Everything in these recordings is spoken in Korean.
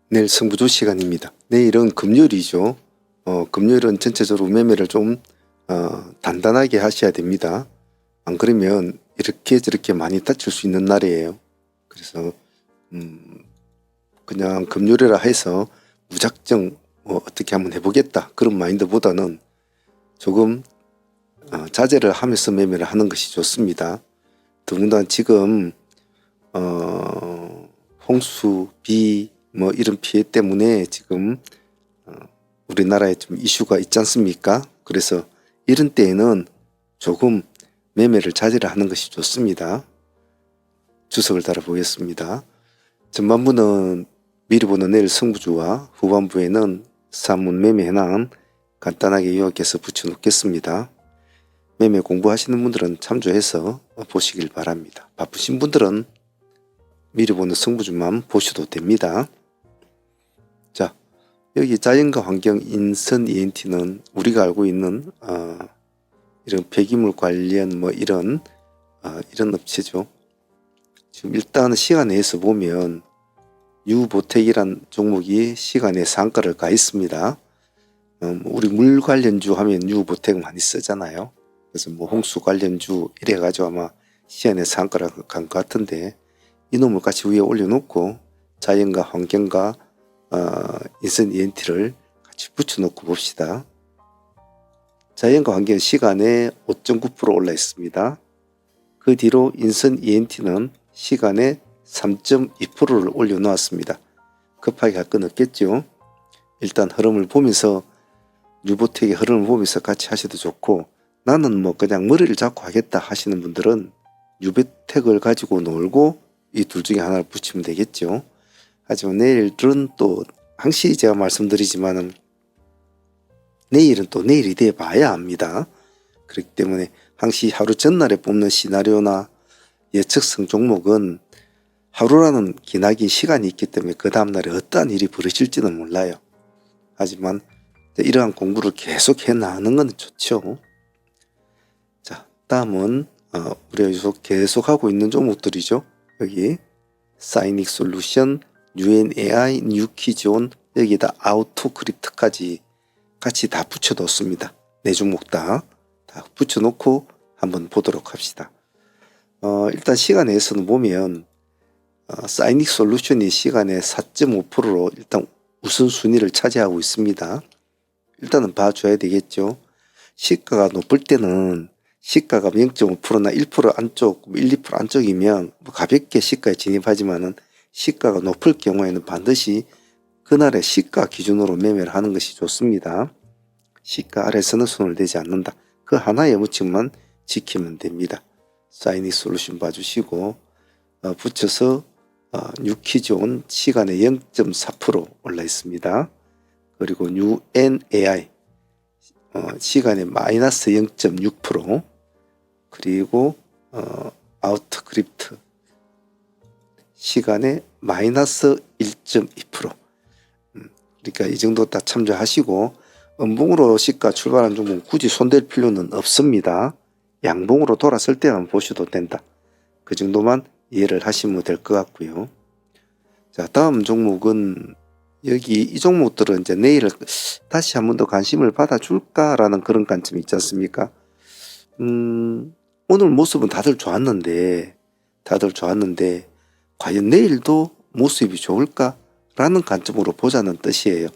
내일 승부조 시간입니다. 내일은 금요일이죠. 금요일은 전체적으로 매매를 좀 단단하게 하셔야 됩니다. 안 그러면 이렇게 저렇게 많이 다칠 수 있는 날이에요. 그래서 그냥 금요일이라 해서 무작정 어떻게 한번 해보겠다 그런 마인드보다는 조금 자제를 하면서 매매를 하는 것이 좋습니다. 더군다나 지금 홍수, 비 뭐 이런 피해 때문에 지금 우리나라에 좀 이슈가 있지 않습니까? 그래서 이런 때에는 조금 매매를 자제를 하는 것이 좋습니다. 주석을 달아보겠습니다. 전반부는 미리 보는 내일 승부주와 후반부에는 산문 매매 현황 간단하게 요약해서 붙여놓겠습니다. 매매 공부하시는 분들은 참조해서 보시길 바랍니다. 바쁘신 분들은 미리 보는 승부주만 보셔도 됩니다. 자, 여기 자연과 환경 인선 ENT는 우리가 알고 있는 이런 폐기물 관련 뭐 이런 업체죠. 지금 일단 시간 내에서 보면 유보택이란 종목이 시간에 상가를 가 있습니다. 우리 물 관련주 하면 유보택 많이 쓰잖아요. 그래서 뭐 홍수 관련주 이래가지고 아마 시간에 상가를 간 것 같은데 이놈을 같이 위에 올려놓고 자연과 환경과 인선 ENT를 같이 붙여놓고 봅시다. 자연과 환경 시간에 5.9% 올라 있습니다. 그 뒤로 인선 ENT는 시간에 3.2%를 올려놓았습니다. 급하게 할 건 없겠죠. 일단 흐름을 보면서 유보택의 흐름을 보면서 같이 하셔도 좋고, 나는 뭐 그냥 머리를 잡고 하겠다 하시는 분들은 유보택을 가지고 놀고 이 둘 중에 하나를 붙이면 되겠죠. 하지만 내일은 또 항시 제가 말씀드리지만은 내일은 또 내일이 돼 봐야 합니다. 그렇기 때문에 항시 하루 전날에 뽑는 시나리오나 예측성 종목은 하루라는 기나긴 시간이 있기 때문에 그 다음날에 어떠한 일이 벌어질지는 몰라요. 하지만 이러한 공부를 계속 해나가는 건 좋죠. 자, 다음은 우리가 계속 하고 있는 종목들이죠. 여기 사이닉 솔루션, UNAI, 뉴키즈온, 여기다 아우토크립트까지 같이 다 붙여뒀습니다. 네 종목 다 붙여놓고 한번 보도록 합시다. 일단 시간에서는 보면 사이닉 솔루션이 시간에 4.5%로 일단 우선순위를 차지하고 있습니다. 일단은 봐줘야 되겠죠. 시가가 높을 때는 시가가 0.5%나 1% 안쪽, 1, 2% 안쪽이면 가볍게 시가에 진입하지만은 시가가 높을 경우에는 반드시 그날의 시가 기준으로 매매를 하는 것이 좋습니다. 시가 아래서는 손을 대지 않는다. 그 하나의 원칙만 지키면 됩니다. 사이닉 솔루션 봐주시고 붙여서 뉴키즈온 시간에 0.4% 올라 있습니다. 그리고 UNAI 시간에 마이너스 0.6%, 그리고 아우터크립트 시간에 마이너스 1.2%. 그러니까 이 정도 딱 참조하시고, 음봉으로 시가 출발한 종목은 굳이 손댈 필요는 없습니다. 양봉으로 돌았을 때만 보셔도 된다. 그 정도만 이해를 하시면 될 것 같고요. 자, 다음 종목은 여기 이 종목들은 이제 내일 다시 한 번 더 관심을 받아줄까라는 그런 관점이 있지 않습니까? 오늘 모습은 다들 좋았는데 과연 내일도 모습이 좋을까라는 관점으로 보자는 뜻이에요.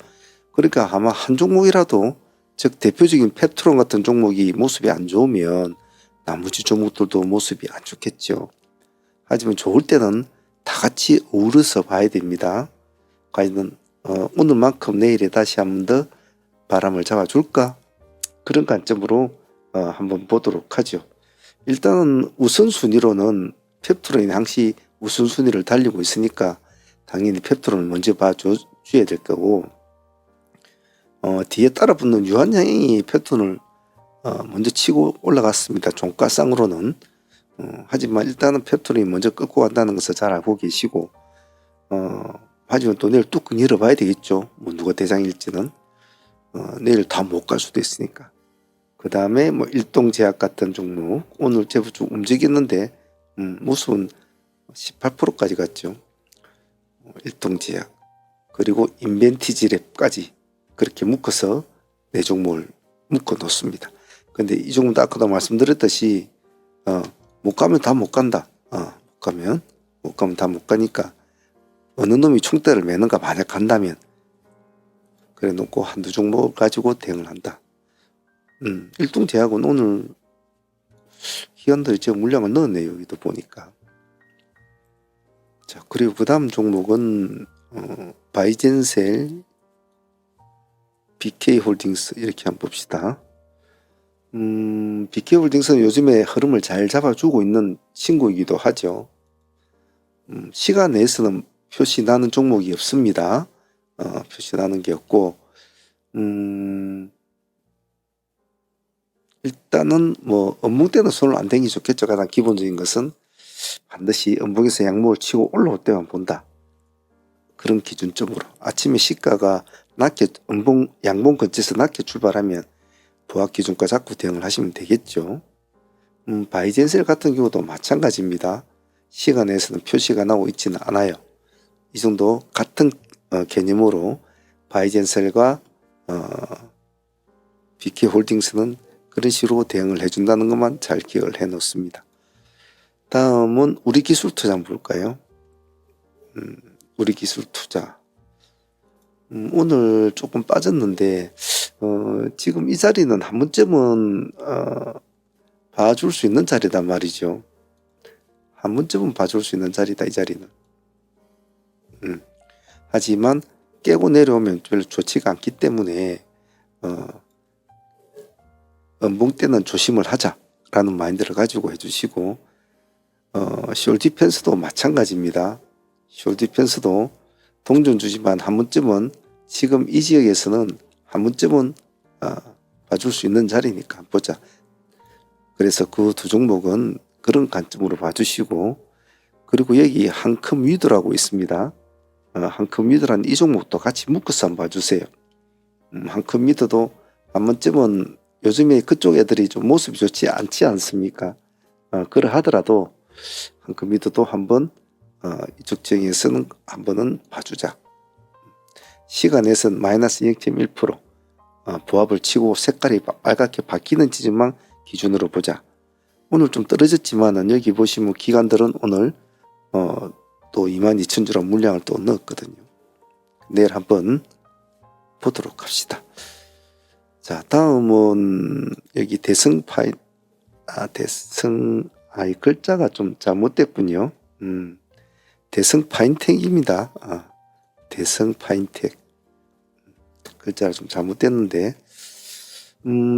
그러니까 아마 한 종목이라도, 즉 대표적인 펩트론 같은 종목이 모습이 안 좋으면 나머지 종목들도 모습이 안 좋겠죠. 하지만 좋을 때는 다 같이 어우러서 봐야 됩니다. 과연 오늘만큼 내일에 다시 한 번 더 바람을 잡아줄까? 그런 관점으로 한번 보도록 하죠. 일단은 우선순위로는 펩트론이 항시 우선순위를 달리고 있으니까 당연히 펩트론을 먼저 봐줘야 될 거고, 뒤에 따라붙는 유한양행이 펩트론을 먼저 치고 올라갔습니다. 종가상으로는. 하지만 일단은 펩트론이 먼저 끌고 간다는 것을 잘 알고 계시고, 하지만 또 내일 뚜껑 열어봐야 되겠죠. 뭐 누가 대장일지는. 내일 다 못 갈 수도 있으니까. 그 다음에 뭐 일동제약 같은 종목 오늘 제법 좀 움직였는데 모습은 18%까지 갔죠. 일동제약. 그리고 인벤티지 랩까지 그렇게 묶어서 네 종목을 묶어 놓습니다. 근데 이 종목도 아까도 말씀드렸듯이 못 가면 다 못 간다. 못 가면 다 못 가니까 어느 놈이 총대를 매는가 만약 간다면 그래 놓고 한두 종목을 가지고 대응을 한다. 일동제약은 오늘 기관들이 지금 물량을 넣었네요. 여기도 보니까. 자, 그리고 그 다음 종목은 바이젠셀, BK홀딩스 이렇게 한번 봅시다. BK홀딩스는 요즘에 흐름을 잘 잡아주고 있는 친구이기도 하죠. 시간 내에서는 표시 나는 종목이 없습니다. 표시 나는 게 없고, 일단은 뭐 음봉 때는 손을 안 대기 좋겠죠. 가장 기본적인 것은 반드시 음봉에서 양목을 치고 올라올 때만 본다. 그런 기준점으로 아침에 시가가 낮게 양봉 근처에서 낮게 출발하면 부합 기준가 잡고 대응을 하시면 되겠죠. 바이젠셀 같은 경우도 마찬가지입니다. 시간에서는 표시가 나오고 있지는 않아요. 이 정도 같은 개념으로 바이젠셀과 BK홀딩스는 그런 식으로 대응을 해준다는 것만 잘 기억을 해 놓습니다. 다음은 우리 기술 투자 한번 볼까요? 우리 기술 투자. 오늘 조금 빠졌는데 지금 이 자리는 한 번쯤은 봐줄 수 있는 자리단 말이죠. 한 번쯤은 봐줄 수 있는 자리다 이 자리는. 하지만 깨고 내려오면 별로 좋지가 않기 때문에 음봉 때는 조심을 하자라는 마인드를 가지고 해주시고 숄디펜스도 마찬가지입니다. 숄디펜스도 동전주지만 한 번쯤은 지금 이 지역에서는 한 번쯤은 봐줄 수 있는 자리니까 보자. 그래서 그 두 종목은 그런 관점으로 봐주시고 그리고 여기 한컴 위드라고 있습니다. 한컴 위드라는 이 종목도 같이 묶어서 한번 봐주세요. 한컴 위드도 한 번쯤은 요즘에 그쪽 애들이 좀 모습이 좋지 않지 않습니까? 그러하더라도 한컴 위드도 한번 이쪽 지역에서는 한 번은 봐주자. 시간에서는 마이너스 0.1% 부합을 치고 색깔이 빨갛게 바뀌는 지점만 기준으로 보자. 오늘 좀 떨어졌지만은 여기 보시면 기관들은 오늘 또 22,000주라 물량을 또 넣었거든요. 내일 한번 보도록 합시다. 자, 다음은 여기 이 글자가 좀 잘못됐군요. 대성 파인텍입니다. 대성 파인텍. 글자가 좀 잘못됐는데,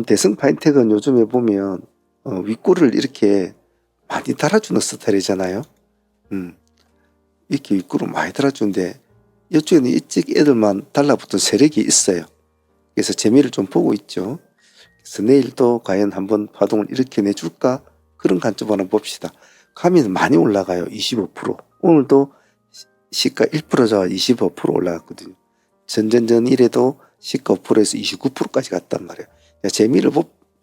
대성 파인텍은 요즘에 보면, 윗골을 이렇게 많이 달아주는 스타일이잖아요. 이렇게 윗골을 많이 달아주는데, 이쪽에는 이쪽 애들만 달라붙은 세력이 있어요. 그래서 재미를 좀 보고 있죠. 그래서 내일도 과연 한번 파동을 이렇게 내줄까? 그런 관점으로 한번 봅시다. 가면 많이 올라가요. 25%. 오늘도 시가 1% 저하 25% 올라갔거든요. 전전전 이래도 시가 5%에서 29%까지 갔단 말이에요. 재미를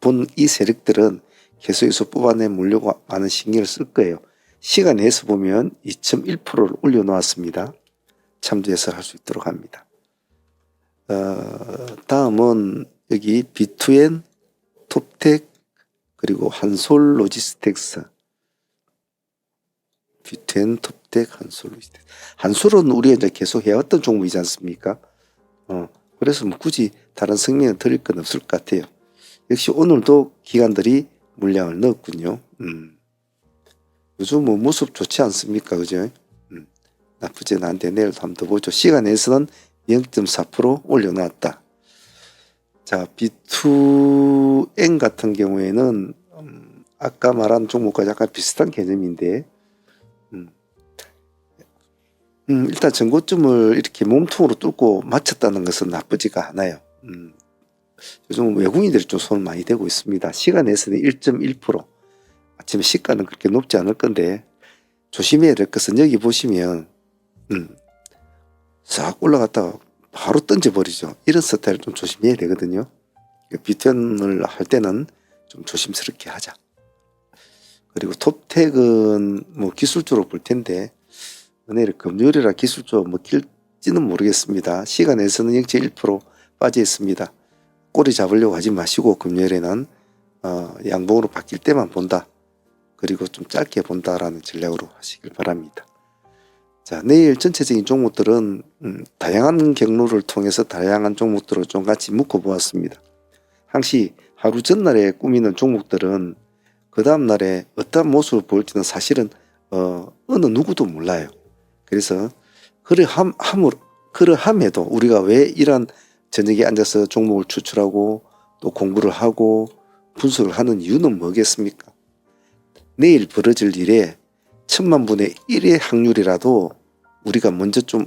본 이 세력들은 계속해서 뽑아내 물려고 많은 신경을 쓸 거예요. 시간에서 보면 2.1%를 올려놓았습니다. 참조해서 할 수 있도록 합니다. 다음은 여기 B2N, 톱텍, 그리고 한솔 로지스텍스. B2N, 톱텍, 한솔 로지스텍스. 한솔은 우리가 이제 계속 해왔던 종목이지 않습니까? 그래서 뭐 굳이 다른 성명을 드릴 건 없을 것 같아요. 역시 오늘도 기관들이 물량을 넣었군요. 요즘 뭐 모습 좋지 않습니까? 그죠? 나쁘진 않은데 내일도 한번 더 보죠. 시간에서는 0.4% 올려놨다. 자, B2N 같은 경우에는 아까 말한 종목과 약간 비슷한 개념인데 일단 전고점을 이렇게 몸통으로 뚫고 맞췄다는 것은 나쁘지가 않아요. 요즘 외국인들이 좀 손을 많이 대고 있습니다. 시간에서는 1.1%. 아침에 시가는 그렇게 높지 않을 건데 조심해야 될 것은 여기 보시면 싹 올라갔다가 바로 던져버리죠. 이런 스타일 좀 조심해야 되거든요. 비트엔을 할 때는 좀 조심스럽게 하자. 그리고 톱텍은 뭐 기술적으로 볼 텐데 내일 금요일이라 기술적으로 뭐 길 될지는 모르겠습니다. 시간에서는 0.1% 빠져 있습니다. 꼬리 잡으려고 하지 마시고 금요일에는 양봉으로 바뀔 때만 본다. 그리고 좀 짧게 본다라는 전략으로 하시길 바랍니다. 자, 내일 전체적인 종목들은 다양한 경로를 통해서 다양한 종목들을 좀 같이 묶어 보았습니다. 항시 하루 전날에 꾸미는 종목들은 그 다음날에 어떤 모습을 보일지는 사실은 어느 누구도 몰라요. 그래서 그러함에도 우리가 왜 이런 저녁에 앉아서 종목을 추출하고 또 공부를 하고 분석을 하는 이유는 뭐겠습니까? 내일 벌어질 일에 1000만분의 1의 확률이라도 우리가 먼저 좀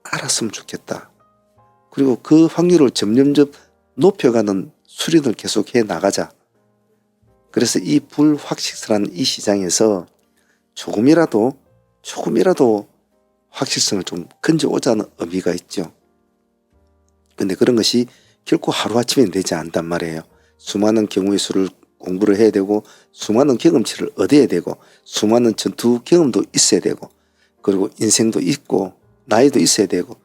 알았으면 좋겠다. 그리고 그 확률을 점점점 높여가는 수련을 계속해 나가자. 그래서 이 불확실성한 이 시장에서 조금이라도 확실성을 좀 건져오자는 의미가 있죠. 근데 그런 것이 결코 하루아침에 되지 않단 말이에요. 수많은 경우의 수를 공부를 해야 되고 수많은 경험치를 얻어야 되고 수많은 전투 경험도 있어야 되고 그리고 인생도 있고 나이도 있어야 되고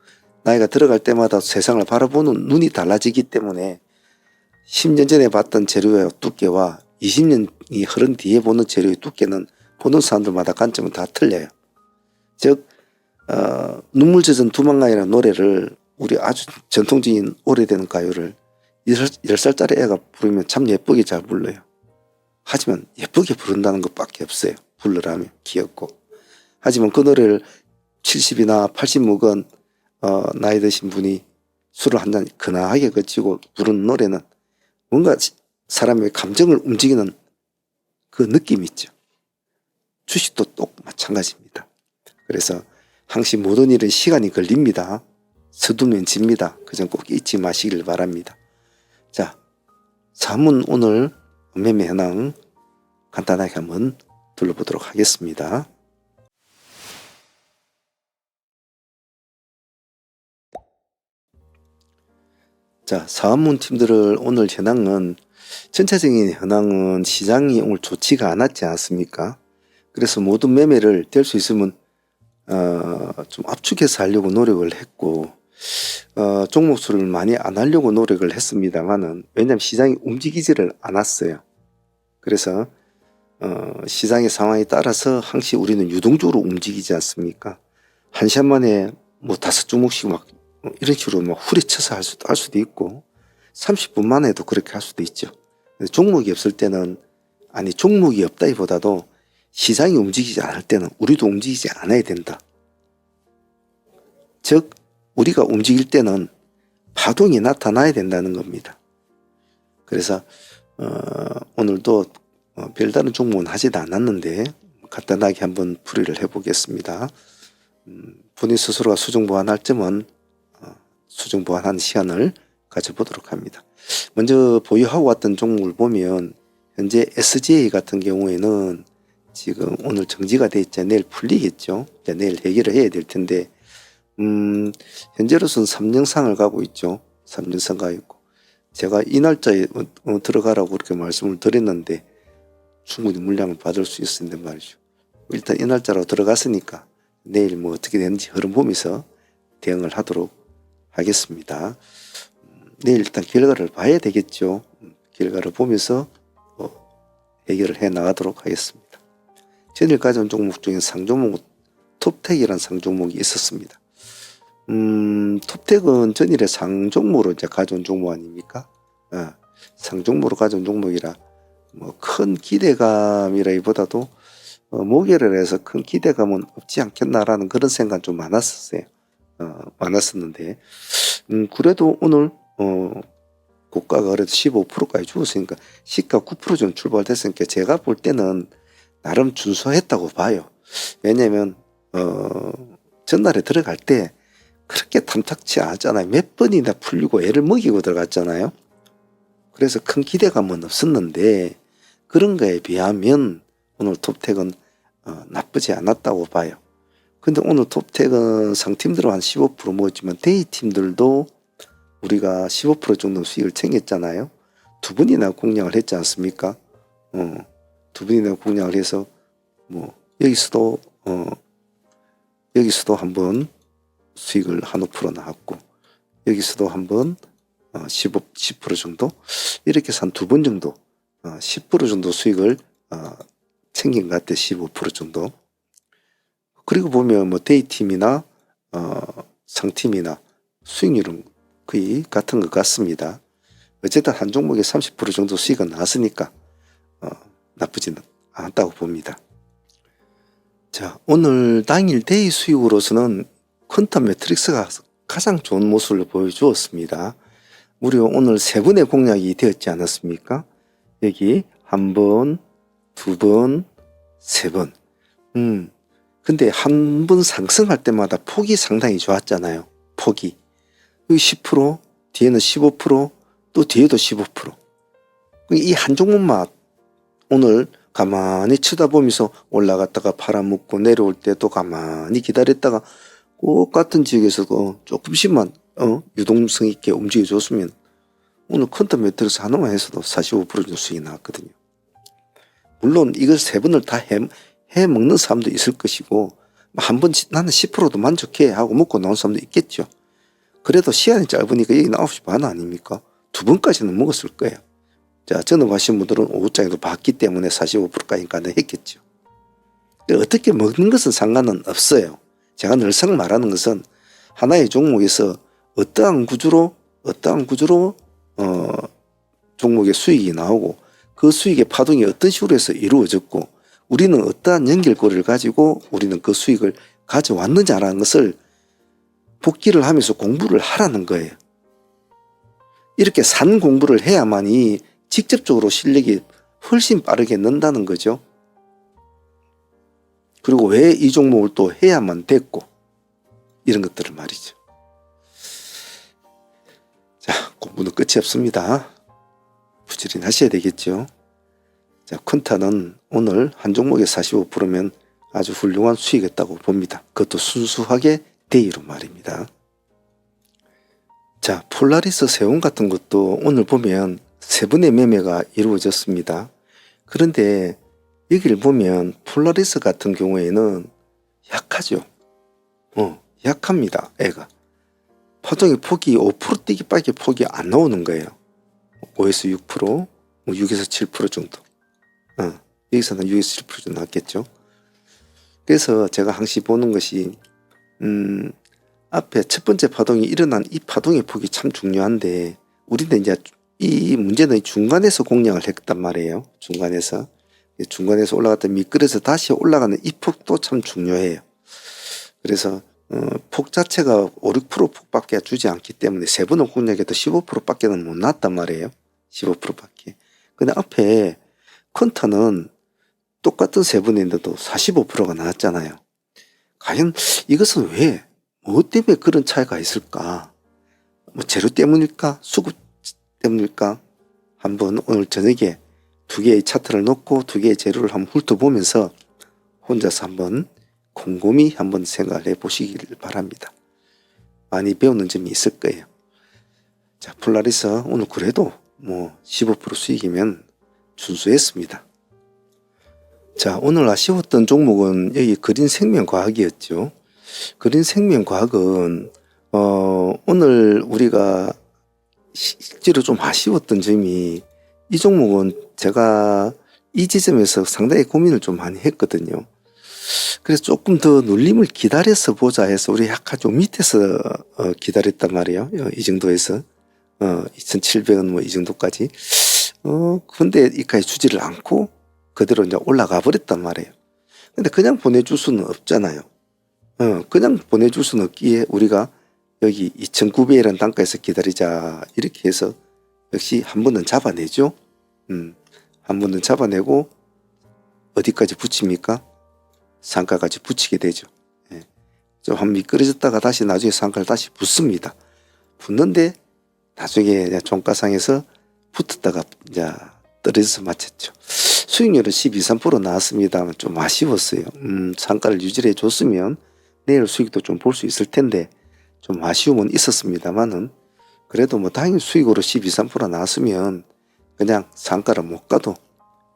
나이가 들어갈 때마다 세상을 바라보는 눈이 달라지기 때문에 10년 전에 봤던 재료의 두께와 20년이 흐른 뒤에 보는 재료의 두께는 보는 사람들마다 관점은 다 틀려요. 즉 눈물 젖은 두만강이라는 노래를 우리 아주 전통적인 오래된 가요를 10살짜리 애가 부르면 참 예쁘게 잘 불러요. 하지만 예쁘게 부른다는 것밖에 없어요. 불러라면 귀엽고. 하지만 그 노래를 70이나 80 먹은 나이 드신 분이 술을 한 잔 근하게 거치고 부르는 노래는 뭔가 사람의 감정을 움직이는 그 느낌이 있죠. 주식도 똑 마찬가지입니다. 그래서 항상 모든 일은 시간이 걸립니다. 서두면 집니다. 그 점 꼭 잊지 마시길 바랍니다. 자, 자문 오늘 매매 현황 간단하게 한번 둘러보도록 하겠습니다. 자, 사은문 팀들을 오늘 현황은 전체적인 현황은 시장이 오늘 좋지가 않았지 않습니까? 그래서 모든 매매를 될 수 있으면 좀 압축해서 하려고 노력을 했고 종목 수를 많이 안 하려고 노력을 했습니다만은 왜냐하면 시장이 움직이지를 않았어요. 그래서 시장의 상황에 따라서 항상 우리는 유동적으로 움직이지 않습니까? 한 시간 만에 뭐 5종목씩 막 이런 식으로 막 후려쳐서 할 수도 있고 30분 만에도 그렇게 할 수도 있죠. 종목이 없을 때는 아니 종목이 없다기보다도 시장이 움직이지 않을 때는 우리도 움직이지 않아야 된다. 즉 우리가 움직일 때는 파동이 나타나야 된다는 겁니다. 그래서 오늘도 별다른 종목은 하지도 않았는데 간단하게 한번 풀이를 해보겠습니다. 본인 스스로가 수정 보완할 점은 수정 보완하는 시간을 가져보도록 합니다. 먼저 보유하고 왔던 종목을 보면 현재 SGA 같은 경우에는 지금 오늘 정지가 돼 있죠. 내일 풀리겠죠. 내일 해결을 해야 될 텐데 현재로서는 3년상을 가고 있죠. 3년상 가 있고 제가 이 날짜에 들어가라고 그렇게 말씀을 드렸는데 충분히 물량을 받을 수 있었는데 말이죠. 일단 이 날짜로 들어갔으니까 내일 뭐 어떻게 되는지 흐름 보면서 대응을 하도록 하겠습니다. 내일 일단 결과를 봐야 되겠죠. 결과를 보면서 해결을 해 나가도록 하겠습니다. 전일 가져온 종목 중에 상종목 톱텍이라는 상종목이 있었습니다. 톱텍은 전일에 상종목으로 이제 가져온 종목 아닙니까? 상종목으로 가져온 종목이라 뭐 큰 기대감이라기보다도 모계를 해서 큰 기대감은 없지 않겠나라는 그런 생각 좀 많았었어요. 많았었는데 그래도 오늘 고가가 그래도 15%까지 죽었으니까 시가 9% 좀 출발됐으니까 제가 볼 때는 나름 준수했다고 봐요. 왜냐면 전날에 들어갈 때 그렇게 탐탁치 않았잖아요. 몇 번이나 풀리고 애를 먹이고 들어갔잖아요. 그래서 큰 기대감은 없었는데 그런 거에 비하면 오늘 톱텍은 나쁘지 않았다고 봐요. 근데 오늘 톱텍은 상팀들은 한 15% 먹었지만 데이팀들도 우리가 15% 정도 수익을 챙겼잖아요. 두 분이나 공략을 했지 않습니까? 두 분이나 공략을 해서 뭐 여기서도 한번 수익을 한 5% 나왔고, 여기서도 한번 10% 정도, 이렇게 해서 한 2번 정도 10% 정도 수익을 챙긴 것 같아요. 15% 정도. 그리고 보면 뭐 데이팀이나 상팀이나 수익률은 거의 같은 것 같습니다. 어쨌든 한 종목에 30% 정도 수익은 나왔으니까 나쁘지는 않다고 봅니다. 자, 오늘 당일 데이 수익으로서는 퀀텀 매트릭스가 가장 좋은 모습을 보여주었습니다. 무려 오늘 3번의 공략이 되었지 않았습니까? 여기 1번, 2번, 3번. 근데 한 번 상승할 때마다 폭이 상당히 좋았잖아요. 폭이. 여기 10%, 뒤에는 15%, 또 뒤에도 15%. 이 한 종목만 오늘 가만히 쳐다보면서 올라갔다가 팔아먹고 내려올 때 또 가만히 기다렸다가 꼭 같은 지역에서도 조금씩만 유동성 있게 움직여줬으면 오늘 퀀텀 매트릭스 하나만 해서도 45% 정도 수익이 나왔거든요. 물론 이걸 3번을 다 해먹는 사람도 있을 것이고, 한 번 나는 10%도 만족해 하고 먹고 나온 사람도 있겠죠. 그래도 시간이 짧으니까 여기 9시 반 아닙니까? 2번까지는 먹었을 거예요. 자, 전업하신 분들은 오후장에도 봤기 때문에 45%까지 가능했겠죠. 어떻게 먹는 것은 상관은 없어요. 제가 늘상 말하는 것은 하나의 종목에서 어떠한 구조로 종목의 수익이 나오고 그 수익의 파동이 어떤 식으로 해서 이루어졌고 우리는 어떠한 연결고리를 가지고 우리는 그 수익을 가져왔느냐라는 것을 복기를 하면서 공부를 하라는 거예요. 이렇게 산 공부를 해야만이 직접적으로 실력이 훨씬 빠르게 는다는 거죠. 그리고 왜 이 종목을 또 해야만 됐고 이런 것들을 말이죠. 자, 공부는 끝이 없습니다. 부지런히 하셔야 되겠죠. 자, 쿤타는 오늘 한 종목에 45%면 아주 훌륭한 수익이었다고 봅니다. 그것도 순수하게 데이로 말입니다. 자, 폴라리스 세운 같은 것도 오늘 보면 3번의 매매가 이루어졌습니다. 그런데 여기를 보면 폴라리스 같은 경우에는 약하죠. 약합니다. 애가. 파동의 폭이 5% 뛰기밖에 폭이 안 나오는 거예요. 5에서 6%, 6에서 7% 정도. 여기서는 6에서 7% 정도 나왔겠죠. 그래서 제가 항상 보는 것이 앞에 첫 번째 파동이 일어난 이 파동의 폭이 참 중요한데 우리는 이제 이 문제는 중간에서 공략을 했단 말이에요. 중간에서 올라갔다 미끄러서 다시 올라가는 이 폭도 참 중요해요. 그래서 폭 자체가 5, 6% 폭밖에 주지 않기 때문에 3번을 공략해도 15%밖에는 못 났단 말이에요. 15%밖에. 근데 앞에 퀀타는 똑같은 3번인데도 45%가 나왔잖아요. 과연 이것은 왜? 뭐 때문에 그런 차이가 있을까? 뭐 재료 때문일까? 수급 때문일까? 한번 오늘 저녁에 2개의 차트를 놓고 2개의 재료를 한번 훑어보면서 혼자서 한번 곰곰이 한번 생각을 해보시길 바랍니다. 많이 배우는 점이 있을 거예요. 자, 폴라리스 오늘 그래도 뭐 15% 수익이면 준수했습니다. 자, 오늘 아쉬웠던 종목은 여기 그린생명과학이었죠. 그린생명과학은 오늘 우리가 실제로 좀 아쉬웠던 점이 이 종목은 제가 이 지점에서 상당히 고민을 좀 많이 했거든요. 그래서 조금 더 눌림을 기다려서 보자 해서 우리 약간 좀 밑에서 기다렸단 말이에요. 이 정도에서 2,700원 뭐 이 정도까지. 근데 이까지 주지를 않고 그대로 이제 올라가 버렸단 말이에요. 근데 그냥 보내줄 수는 없잖아요. 그냥 보내줄 수는 없기에 우리가 여기 2,900이라는 단가에서 기다리자 이렇게 해서 역시 한 번은 잡아내죠. 한 번은 잡아내고 어디까지 붙입니까? 상가까지 붙이게 되죠. 좀 한 미끄러졌다가 다시 나중에 상가를 다시 붙습니다. 붙는데 나중에 종가상에서 붙었다가 이제 떨어져서 마쳤죠. 수익률은 12, 3% 나왔습니다만 좀 아쉬웠어요. 상가를 유지해 줬으면 내일 수익도 좀 볼 수 있을 텐데 좀 아쉬움은 있었습니다만은 그래도 뭐 당연히 수익으로 12, 3% 나왔으면 그냥 상가를 못 가도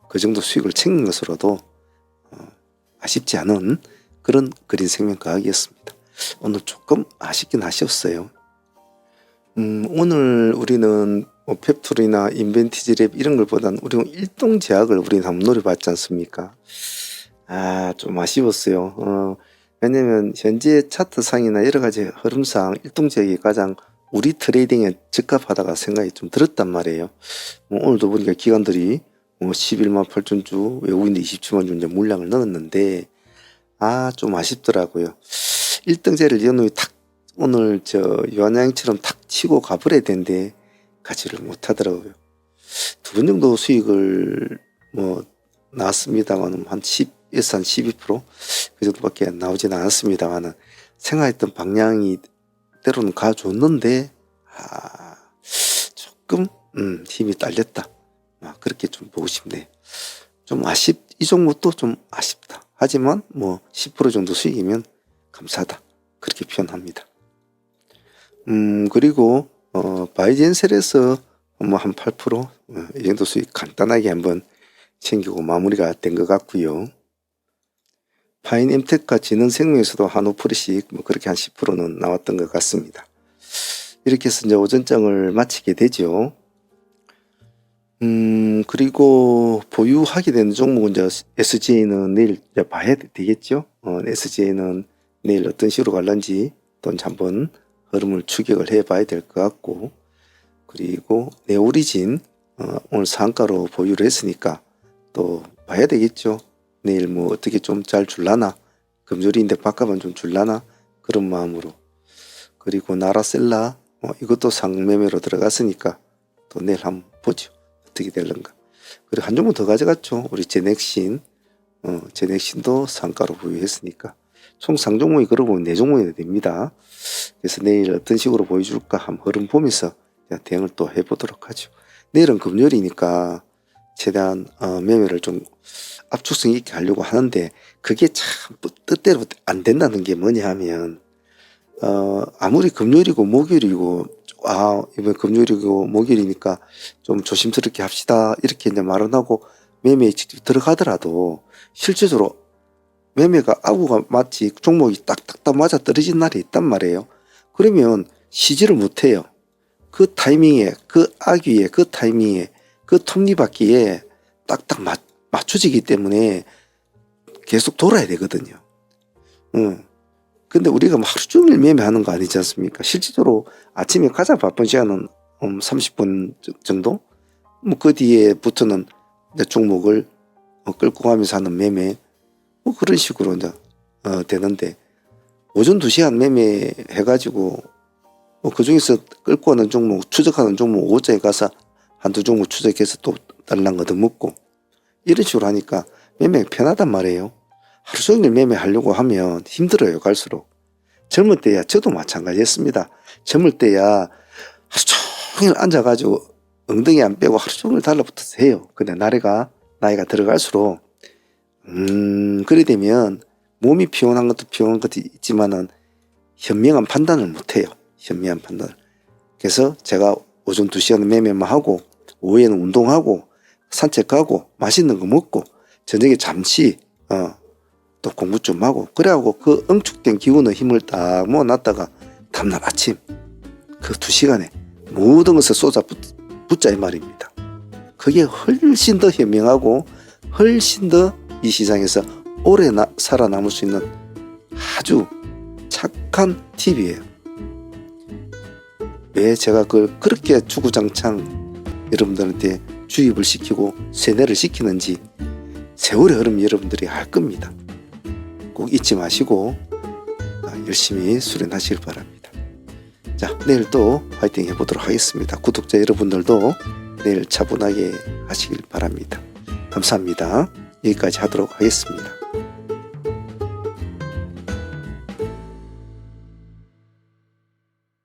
그 정도 수익을 챙긴 것으로도 아쉽지 않은 그런 그린생명과학이었습니다. 오늘 조금 아쉽긴 아쉬웠어요. 오늘 우리는 뭐 펩툴이나 인벤티지 랩 이런 걸보다는 우리는 일동제약을 우리는 한번 노려봤지 않습니까? 좀 아쉬웠어요. 왜냐면 현재 차트상이나 여러 가지 흐름상 일동제약이 가장 우리 트레이딩에 적합하다가 생각이 좀 들었단 말이에요. 오늘도 보니까 기관들이 11만 8천 주, 외국인들 27만 주 이제 물량을 넣었는데, 좀 아쉽더라고요. 1등제를 연우에 탁, 오늘 유한양처럼 탁 치고 가버려야 되는데, 가지를 못 하더라고요. 두 번 정도 수익을 나왔습니다만, 한 10에서 한 12%? 그 정도밖에 나오진 않았습니다만, 생각했던 방향이 때로는 가줬는데, 조금, 힘이 딸렸다. 그렇게 좀 보고 싶네. 이 종목도 좀 아쉽다. 하지만 10% 정도 수익이면 감사하다. 그렇게 표현합니다. 그리고, 바이젠셀에서 한 8%, 이 정도 수익 간단하게 한번 챙기고 마무리가 된 것 같고요. 파인엠텍과 진흥생명에서도 한 5%씩 그렇게 한 10%는 나왔던 것 같습니다. 이렇게 해서 이제 오전장을 마치게 되죠. 그리고 보유하게 되는 종목은 이제 SGA는 내일 이제 봐야 되겠죠. SGA는 내일 어떤 식으로 갈런지 또 한번 흐름을 추격을 해 봐야 될 것 같고, 그리고 네오리진 오늘 상가로 보유를 했으니까 또 봐야 되겠죠. 내일 어떻게 좀 잘 줄라나, 금요일인데 바꿔만 좀 줄라나, 그런 마음으로. 그리고 나라셀라 이것도 상매매로 들어갔으니까 또 내일 한번 보죠. 어떻게 될런가. 그리고 한 종목 더 가져갔죠. 우리 제넥신. 제넥신도 상가로 보유했으니까 총 상종목이 그러고 보면 4종목이 됩니다. 그래서 내일 어떤 식으로 보여줄까 한번 흐름 보면서 대응을 또 해보도록 하죠. 내일은 금요일이니까 최대한 매매를 좀 압축성 있게 하려고 하는데, 그게 참 뜻대로 안 된다는 게 뭐냐 하면, 아무리 금요일이고 목요일이고, 이번 금요일이고 목요일이니까 좀 조심스럽게 합시다, 이렇게 이제 말은 하고 매매에 직접 들어가더라도 실제적으로 매매가 아구가 마치 종목이 딱딱딱 맞아 떨어진 날이 있단 말이에요. 그러면 쉬지를 못해요. 그 타이밍에, 그 악위에, 그 타이밍에, 그 톱니바퀴에 딱딱 맞춰지기 때문에 계속 돌아야 되거든요. 근데 우리가 하루 종일 매매하는 거 아니지 않습니까? 실질적으로 아침에 가장 바쁜 시간은 30분 정도? 그 뒤에부터는 이제 종목을 끌고 가면서 하는 매매, 그런 식으로 이제 되는데, 오전 2시간 매매 해가지고 그 중에서 끌고 가는 종목, 추적하는 종목 5자에 가서 한두 종목 추적해서 또 달랑 얻어먹고, 이런 식으로 하니까 매매가 편하단 말이에요. 하루 종일 매매하려고 하면 힘들어요, 갈수록. 젊을 때야, 저도 마찬가지였습니다. 젊을 때야 하루 종일 앉아가지고 엉덩이 안 빼고 하루 종일 달라붙어서 해요. 근데 나이가 들어갈수록 그래 되면 몸이 피곤한 것도 피곤한 것도 있지만은 현명한 판단을 못해요. 현명한 판단을. 그래서 제가 오전 2시간 매매만 하고 오후에는 운동하고 산책하고 맛있는 거 먹고 저녁에 잠시 또 공부 좀 하고, 그래갖고 그 응축된 기운의 힘을 딱 모아놨다가 다음날 아침 그 2시간에 모든 것을 쏟아 붓자 이 말입니다. 그게 훨씬 더 현명하고 훨씬 더 이 시장에서 오래 살아남을 수 있는 아주 착한 팁이에요. 왜 제가 그걸 그렇게 주구장창 여러분들한테 주입을 시키고 세뇌를 시키는지 세월의 흐름 여러분들이 알 겁니다. 꼭 잊지 마시고 열심히 수련하시길 바랍니다. 자, 내일 또 화이팅 해보도록 하겠습니다. 구독자 여러분들도 내일 차분하게 하시길 바랍니다. 감사합니다. 여기까지 하도록 하겠습니다.